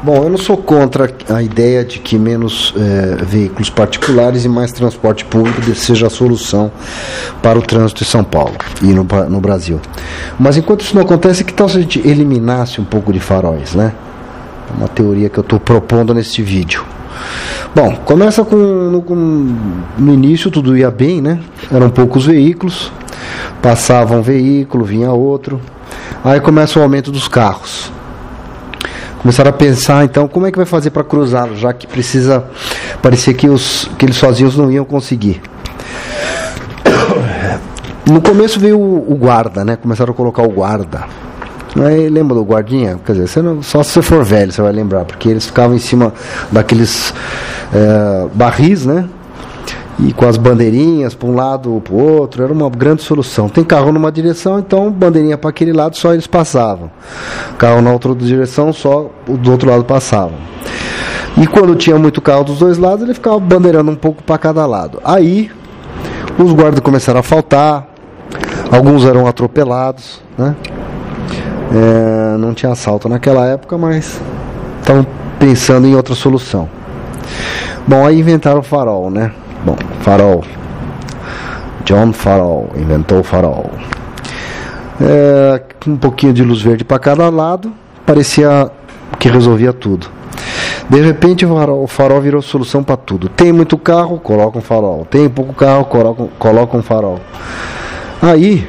Bom, eu não sou contra a ideia de que menos veículos particulares e mais transporte público seja a solução para o trânsito em São Paulo e no Brasil. Mas enquanto isso não acontece, que tal se a gente eliminasse um pouco de faróis, né? É uma teoria que eu estou propondo neste vídeo. Bom, começa no início tudo ia bem, né? Eram poucos veículos, passava um veículo, vinha outro. Aí começa o aumento dos carros. Começaram a pensar, então, como é que vai fazer para cruzá-lo, já que parecia que eles sozinhos não iam conseguir. No começo veio o guarda, né? Começaram a colocar o guarda. Aí, lembra do guardinha? Quer dizer, só se você for velho você vai lembrar, porque eles ficavam em cima daqueles barris, né? E com as bandeirinhas para um lado ou para o outro, era uma grande solução. Tem carro numa direção, então bandeirinha para aquele lado, só eles passavam. Carro na outra direção, só do outro lado passavam. E quando tinha muito carro dos dois lados, ele ficava bandeirando um pouco para cada lado. Aí os guardas começaram a faltar, alguns eram atropelados, né? Não tinha assalto naquela época, mas estavam pensando em outra solução. Bom, aí inventaram o farol, né? Bom, farol. John Farol inventou o farol. Um pouquinho de luz verde para cada lado, parecia que resolvia tudo. De repente o farol virou solução para tudo. Tem muito carro, coloca um farol. Tem pouco carro, coloca um farol. Aí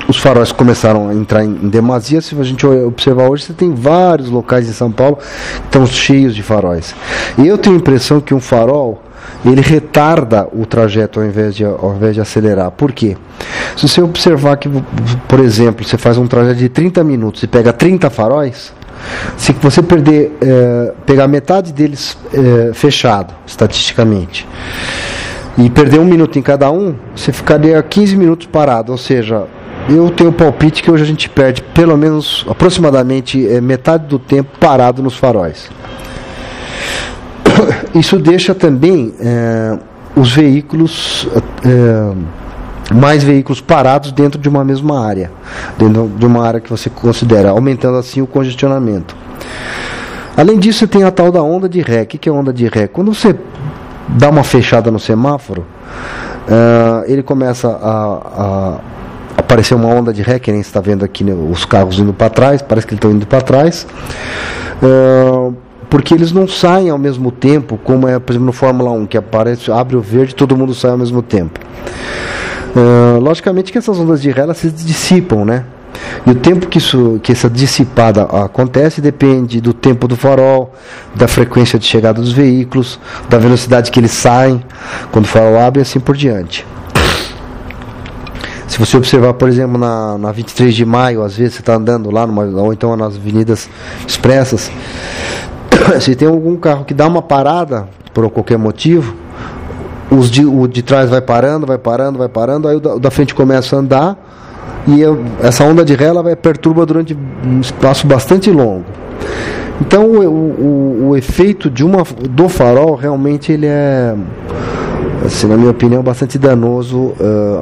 os faróis começaram a entrar em demasia. Se a gente observar hoje, você tem vários locais em São Paulo que estão cheios de faróis. E eu tenho a impressão que um farol, ele retarda o trajeto ao invés de acelerar. Por quê? Se você observar que, por exemplo, você faz um trajeto de 30 minutos e pega 30 faróis, se você pegar metade deles fechado, estatisticamente, e perder 1 minuto em cada um, você ficaria 15 minutos parado. Ou seja, eu tenho o palpite que hoje a gente perde pelo menos aproximadamente metade do tempo parado nos faróis. Isso deixa também os veículos, mais veículos parados dentro de uma mesma área, dentro de uma área que você considera, aumentando assim o congestionamento. Além disso, você tem a tal da onda de ré. O que é onda de ré? Quando você dá uma fechada no semáforo, ele começa a aparecer uma onda de ré, que nem você está vendo aqui, né, os carros indo para trás, parece que eles estão indo para trás, porque eles não saem ao mesmo tempo, como é, por exemplo, no Fórmula 1, que abre o verde e todo mundo sai ao mesmo tempo. Logicamente que essas ondas de ré, elas se dissipam, né? E o tempo que essa dissipada acontece depende do tempo do farol, da frequência de chegada dos veículos, da velocidade que eles saem quando o farol abre e assim por diante. Se você observar, por exemplo, na 23 de maio, às vezes você está andando lá, ou então nas avenidas expressas, se tem algum carro que dá uma parada, por qualquer motivo, o de trás vai parando, aí o da frente começa a andar, e essa onda de ré ela perturba durante um espaço bastante longo. Então o efeito do farol realmente ele é, assim, na minha opinião, bastante danoso,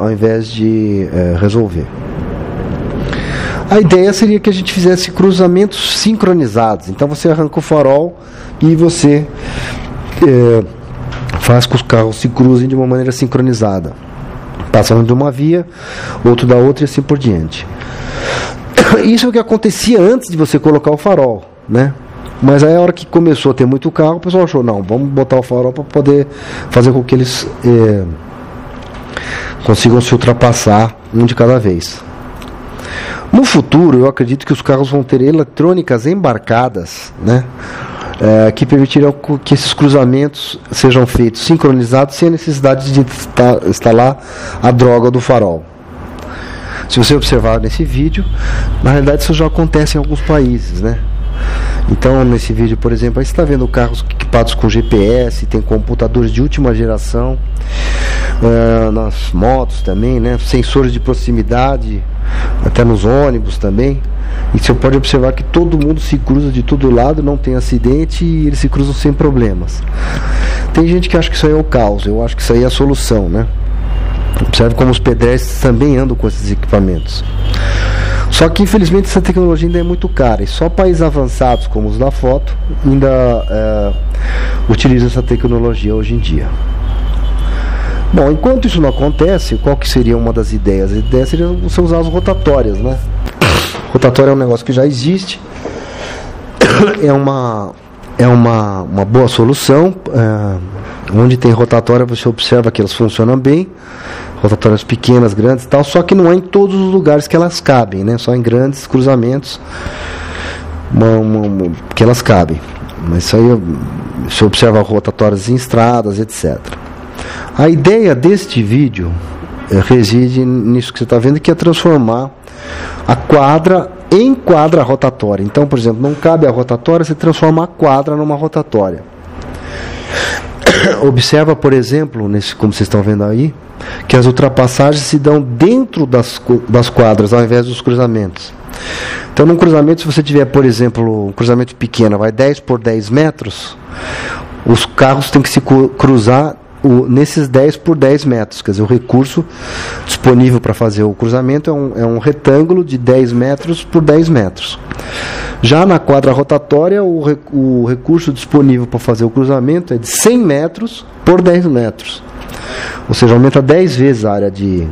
ao invés de resolver. A ideia seria que a gente fizesse cruzamentos sincronizados. Então você arranca o farol e você faz com que os carros se cruzem de uma maneira sincronizada. Passa um de uma via, outro da outra e assim por diante. Isso é o que acontecia antes de você colocar o farol, né? Mas aí a hora que começou a ter muito carro, o pessoal achou, não, vamos botar o farol para poder fazer com que eles consigam se ultrapassar um de cada vez. No futuro, eu acredito que os carros vão ter eletrônicas embarcadas, né? Que permitirão que esses cruzamentos sejam feitos sincronizados sem a necessidade de instalar a droga do farol. Se você observar nesse vídeo, na realidade isso já acontece em alguns países, né? Então nesse vídeo, por exemplo, aí você está vendo carros equipados com GPS, tem computadores de última geração, nas motos também, né? Sensores de proximidade, até nos ônibus também. E você pode observar que todo mundo se cruza de todo lado, não tem acidente e eles se cruzam sem problemas. Tem gente que acha que isso aí é o caos, eu acho que isso aí é a solução, né? Observe como os pedestres também andam com esses equipamentos. Só que infelizmente essa tecnologia ainda é muito cara, e só países avançados como os da foto ainda utilizam essa tecnologia hoje em dia. Bom, enquanto isso não acontece, qual que seria uma das ideias? A ideia seria você usar as rotatórias, né? Rotatória é um negócio que já existe, é uma boa solução. Onde tem rotatória você observa que elas funcionam bem, rotatórias pequenas, grandes e tal, só que não é em todos os lugares que elas cabem, né? Só em grandes cruzamentos que elas cabem. Mas isso aí você observa rotatórias em estradas, etc. A ideia deste vídeo reside nisso que você está vendo, que é transformar a quadra em quadra rotatória. Então, por exemplo, não cabe a rotatória, você transforma a quadra numa rotatória. Observa, por exemplo, como vocês estão vendo aí, que as ultrapassagens se dão dentro das quadras, ao invés dos cruzamentos. Então, num cruzamento, se você tiver, por exemplo, um cruzamento pequeno, vai 10 por 10 metros, os carros têm que se cruzar nesses 10 por 10 metros, quer dizer, o recurso disponível para fazer o cruzamento é um retângulo de 10 metros por 10 metros. Já na quadra rotatória, o recurso disponível para fazer o cruzamento é de 100 metros por 10 metros. Ou seja, aumenta 10 vezes a área de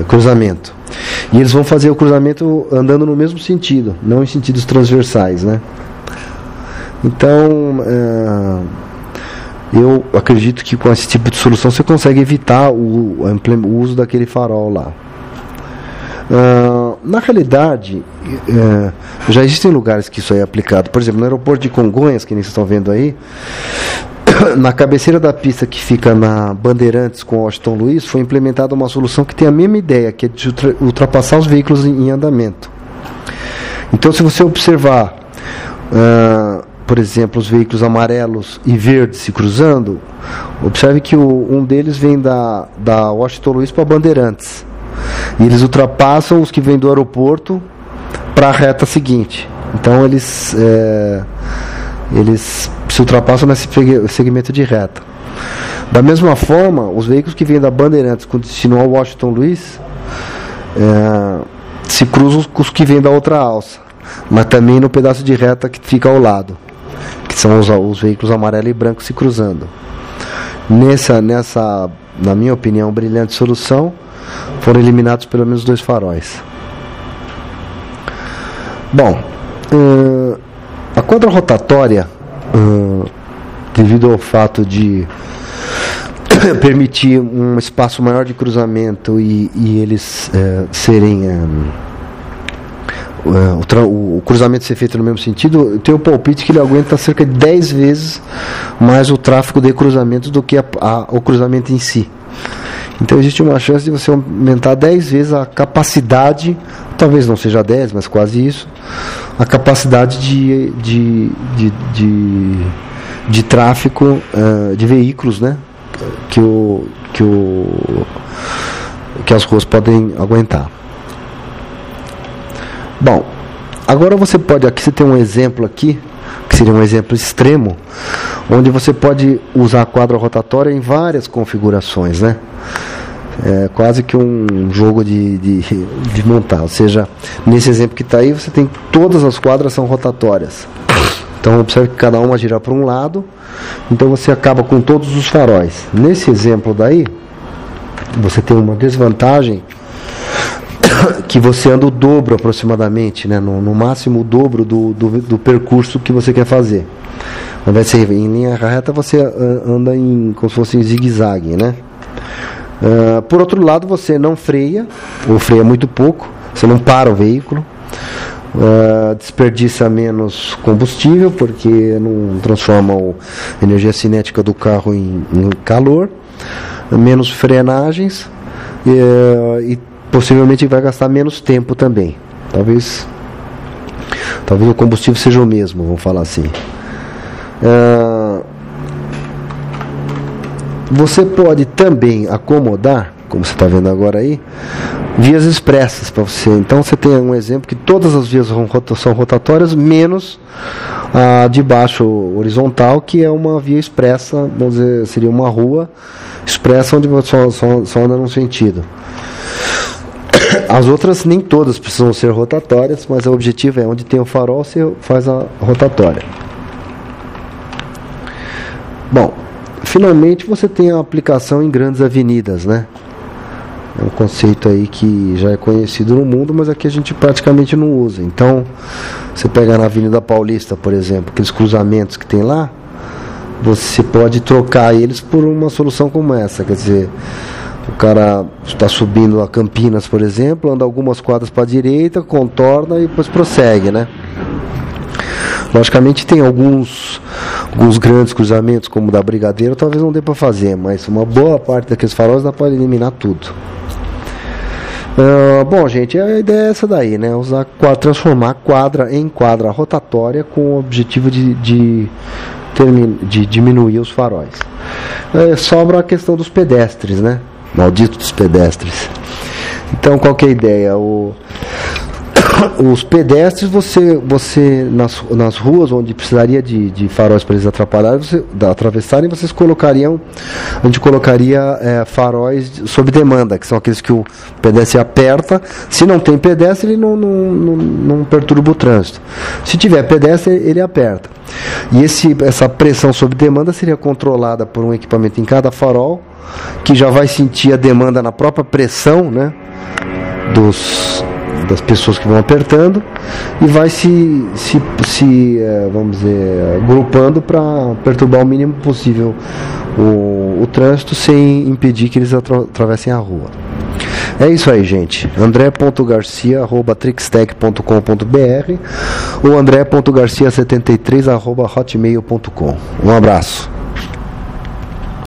cruzamento. E eles vão fazer o cruzamento andando no mesmo sentido, não em sentidos transversais, né? Então, eu acredito que com esse tipo de solução você consegue evitar o uso daquele farol lá. Na realidade, já existem lugares que isso aí é aplicado. Por exemplo, no aeroporto de Congonhas, que nem vocês estão vendo aí, na cabeceira da pista que fica na Bandeirantes com Washington Luiz, foi implementada uma solução que tem a mesma ideia, que é de ultrapassar os veículos em andamento. Então, se você observar, por exemplo, os veículos amarelos e verdes se cruzando, observe que um deles vem da Washington Luiz para Bandeirantes. E eles ultrapassam os que vêm do aeroporto para a reta seguinte. Então eles se ultrapassam nesse segmento de reta. Da mesma forma, os veículos que vêm da Bandeirantes com destino ao Washington Luiz se cruzam com os que vêm da outra alça, mas também no pedaço de reta que fica ao lado, que são os veículos amarelo e branco se cruzando. Nessa, na minha opinião, brilhante solução, foram eliminados pelo menos 2 faróis. Bom, a quadra rotatória, devido ao fato de permitir um espaço maior de cruzamento e eles serem o cruzamento ser feito no mesmo sentido, eu tenho o palpite que ele aguenta cerca de 10 vezes mais o tráfego de cruzamento do que o cruzamento em si. Então existe uma chance de você aumentar 10 vezes a capacidade, talvez não seja 10, mas quase isso, a capacidade de tráfego de veículos, né, que as ruas podem aguentar. Bom, agora você pode, aqui você tem um exemplo aqui, que seria um exemplo extremo, onde você pode usar a quadra rotatória em várias configurações, né? É quase que um jogo de montar. Ou seja, nesse exemplo que está aí, você tem todas as quadras são rotatórias. Então observe que cada uma gira para um lado, então você acaba com todos os faróis. Nesse exemplo daí, você tem uma desvantagem que você anda o dobro aproximadamente, né? No máximo o dobro do percurso que você quer fazer. Ao invés de ser em linha reta, você anda como se fosse em zigue-zague, né? Por outro lado, você não freia, ou freia muito pouco, você não para o veículo, desperdiça menos combustível, porque não transforma a energia cinética do carro em calor, menos frenagens, e possivelmente vai gastar menos tempo também. Talvez o combustível seja o mesmo, vamos falar assim. Você pode também acomodar, como você está vendo agora aí, vias expressas para você. Então você tem um exemplo que todas as vias são rotatórias, menos a de baixo horizontal, que é uma via expressa, vamos dizer, seria uma rua expressa onde você só anda num sentido. As outras nem todas precisam ser rotatórias, mas o objetivo é onde tem o farol, você faz a rotatória. Bom, finalmente você tem a aplicação em grandes avenidas, né? É um conceito aí que já é conhecido no mundo, mas aqui a gente praticamente não usa. Então, você pega na Avenida Paulista, por exemplo, aqueles cruzamentos que tem lá, você pode trocar eles por uma solução como essa. Quer dizer, o cara está subindo a Campinas, por exemplo, anda algumas quadras para a direita, contorna e depois prossegue, né? Logicamente tem alguns grandes cruzamentos, como o da Brigadeiro, talvez não dê para fazer, mas uma boa parte daqueles faróis dá para eliminar tudo. Bom, gente, a ideia é essa daí, né? Transformar quadra em quadra rotatória com o objetivo de diminuir os faróis. Sobra a questão dos pedestres, né? Malditos pedestres. Então, qual que é a ideia? Os pedestres, você nas ruas onde precisaria de faróis para eles atravessarem, a gente colocaria faróis sob demanda, que são aqueles que o pedestre aperta. Se não tem pedestre, ele não perturba o trânsito. Se tiver pedestre, ele aperta. E essa pressão sob demanda seria controlada por um equipamento em cada farol, que já vai sentir a demanda na própria pressão, né, das pessoas que vão apertando, e vai vamos dizer, agrupando para perturbar o mínimo possível o trânsito, sem impedir que eles atravessem a rua. É isso aí, gente. andré.garcia@trixtech.com.br ou andré.garcia73@hotmail.com. Um abraço.